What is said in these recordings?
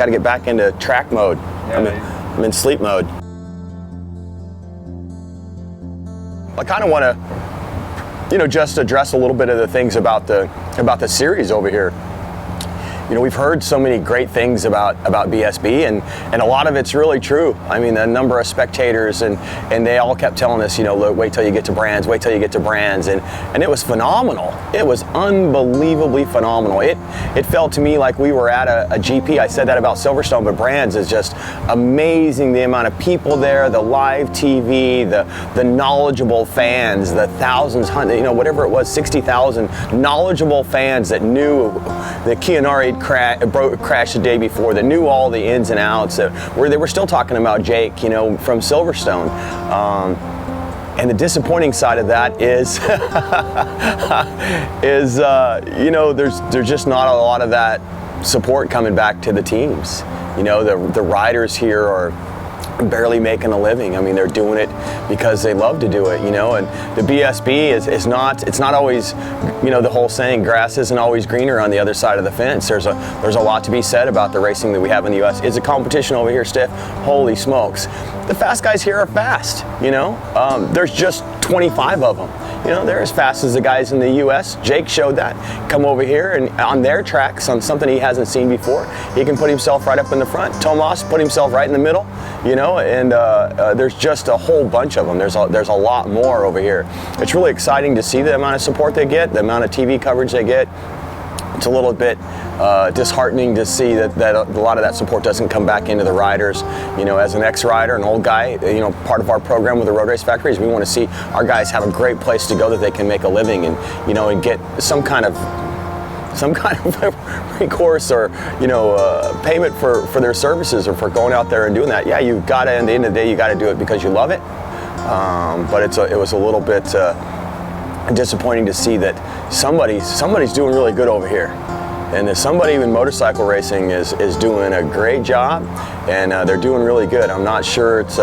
got to get back into track mode. Yeah, I'm in sleep mode. I kind of want to, just address a little bit of the things about the series over here. We've heard so many great things about BSB, and a lot of it's really true. I mean, the number of spectators, and they all kept telling us, look, wait till you get to Brands, wait till you get to Brands, and it was phenomenal. It was unbelievably phenomenal. It felt to me like we were at a GP. I said that about Silverstone, but Brands is just amazing. The amount of people there, the live TV, the knowledgeable fans, the thousands, whatever it was, 60,000 knowledgeable fans that knew that Keonari crashed the day before, that knew all the ins and outs, where they were still talking about Jake, from Silverstone. And the disappointing side of that is, there's just not a lot of that support coming back to the teams. The riders here are barely making a living. I mean, they're doing it because they love to do it, and the BSB it's not always, the whole saying, grass isn't always greener on the other side of the fence. There's a lot to be said about the racing that we have in the US. Is the competition over here stiff? Holy smokes. The fast guys here are fast, there's just 25 of them. They're as fast as the guys in the US. Jake showed that. Come over here and on their tracks, on something he hasn't seen before, he can put himself right up in the front. Tomas put himself right in the middle, and there's just a whole bunch of them. There's a lot more over here. It's really exciting to see the amount of support they get, the amount of TV coverage they get. It's a little bit disheartening to see that a lot of that support doesn't come back into the riders. As an ex-rider, an old guy, part of our program with the RoadRace Factory is we want to see our guys have a great place to go that they can make a living and, and get some kind of recourse or payment for their services or for going out there and doing that. Yeah, you got to, at the end of the day, you got to do it because you love it. But it was a little bit disappointing to see that somebody's doing really good over here, and that somebody in motorcycle racing is doing a great job, and they're doing really good. I'm not sure. It's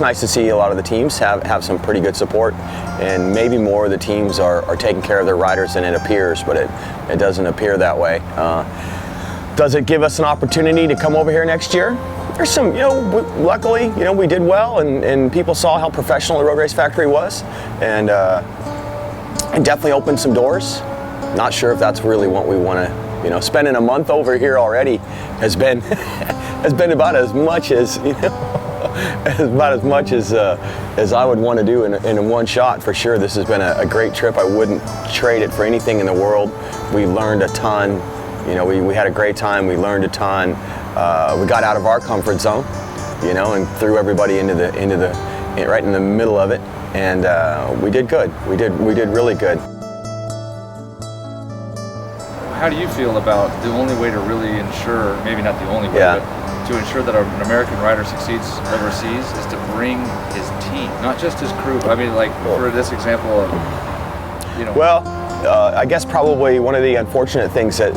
nice to see a lot of the teams have some pretty good support, and maybe more of the teams are taking care of their riders than it appears, but it doesn't appear that way. Does it give us an opportunity to come over here next year? There's some, luckily, we did well, and people saw how professional the RoadRace Factory was, and definitely opened some doors. Not sure if that's really what we want to, spending a month over here already has been about as much as, as I would want to do in one shot for sure. This has been a great trip. I wouldn't trade it for anything in the world. We learned a ton. We had a great time. We learned a ton. We got out of our comfort zone, and threw everybody into right in the middle of it. And we did good. We did really good. How do you feel about the only way to really ensure, maybe not the only way, but to ensure that an American rider succeeds overseas is to bring his team, not just his crew. I mean, like for this example of, Well, I guess probably one of the unfortunate things that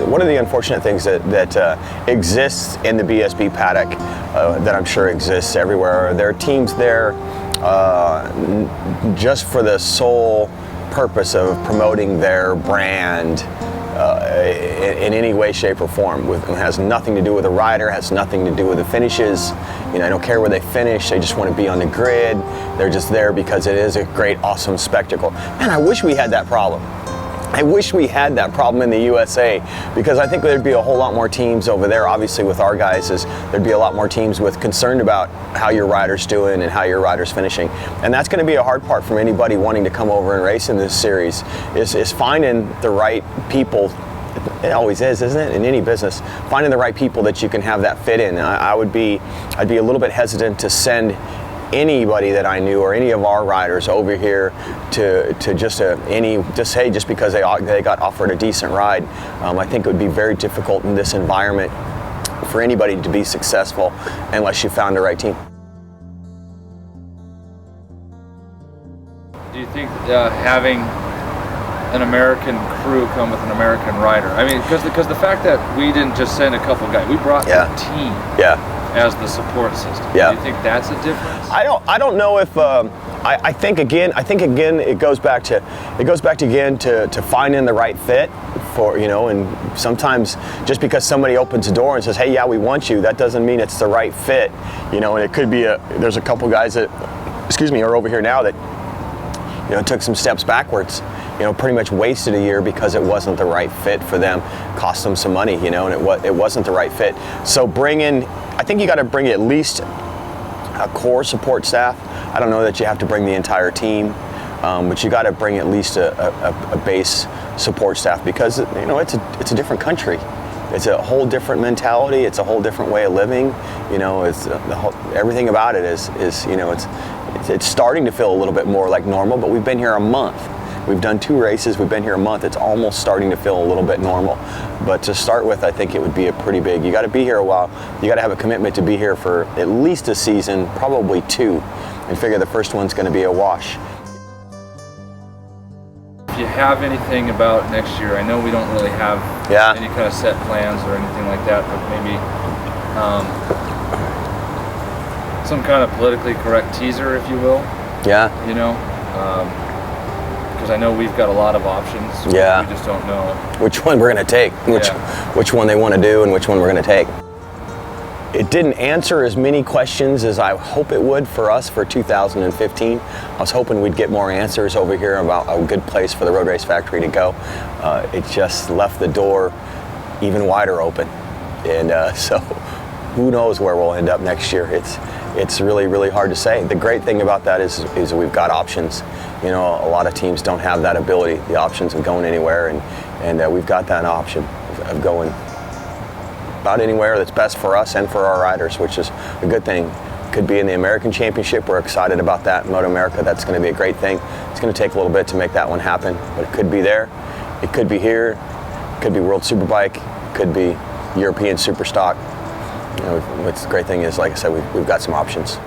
exists in the BSB paddock, that I'm sure exists everywhere. There are teams there just for the sole purpose of promoting their brand in any way, shape, or form. It has nothing to do with the rider, has nothing to do with the finishes. I don't care where they finish, they just want to be on the grid. They're just there because it is a great, awesome spectacle. Man, I wish we had that problem. I wish we had that problem in the USA, because I think there'd be a whole lot more teams over there. Obviously with our guys, there'd be a lot more teams with concerned about how your rider's doing and how your rider's finishing. And that's going to be a hard part from anybody wanting to come over and race in this series, is finding the right people. It always is, isn't it, in any business? Finding the right people that you can have that fit in. I'd be a little bit hesitant to send anybody that I knew or any of our riders over here to just because they got offered a decent ride. I think it would be very difficult in this environment for anybody to be successful unless you found the right team. Do you think having an American crew come with an American rider? I mean, because the fact that we didn't just send a couple guys, we brought the team. Yeah. As the support system. Yeah. Do you think that's a difference? I don't know if I think again it goes back to finding the right fit for, and sometimes just because somebody opens the door and says, hey, yeah, we want you, that doesn't mean it's the right fit, and it could be there's a couple guys that are over here now that took some steps backwards, pretty much wasted a year because it wasn't the right fit for them, cost them some money, and it wasn't the right fit. So I think you got to bring at least a core support staff. I don't know that you have to bring the entire team, but you got to bring at least a base support staff, because it's a different country. It's a whole different mentality. It's a whole different way of living. It's everything about it is it's starting to feel a little bit more like normal. But we've been here a month. We've done 2 races. We've been here a month. It's almost starting to feel a little bit normal. But to start with, I think it would be a pretty big. You got to be here a while. You got to have a commitment to be here for at least a season, probably 2, and figure the first one's going to be a wash. If you have anything about next year, I know we don't really have any kind of set plans or anything like that, but maybe some kind of politically correct teaser, if you will. Yeah. Because I know we've got a lot of options. Yeah. We just don't know which one we're going to take, which one they want to do, and which one we're going to take. It didn't answer as many questions as I hope it would for us for 2015. I was hoping we'd get more answers over here about a good place for the RoadRace Factory to go. It just left the door even wider open. And so who knows where we'll end up next year. It's really, really hard to say. The great thing about that is we've got options. A lot of teams don't have that ability, the options of going anywhere, and we've got that option of going about anywhere that's best for us and for our riders, which is a good thing. Could be in the American Championship. We're excited about that. Moto America, that's going to be a great thing. It's going to take a little bit to make that one happen, but it could be there. It could be here. It could be World Superbike. It could be European Superstock. The great thing is, like I said, we've got some options.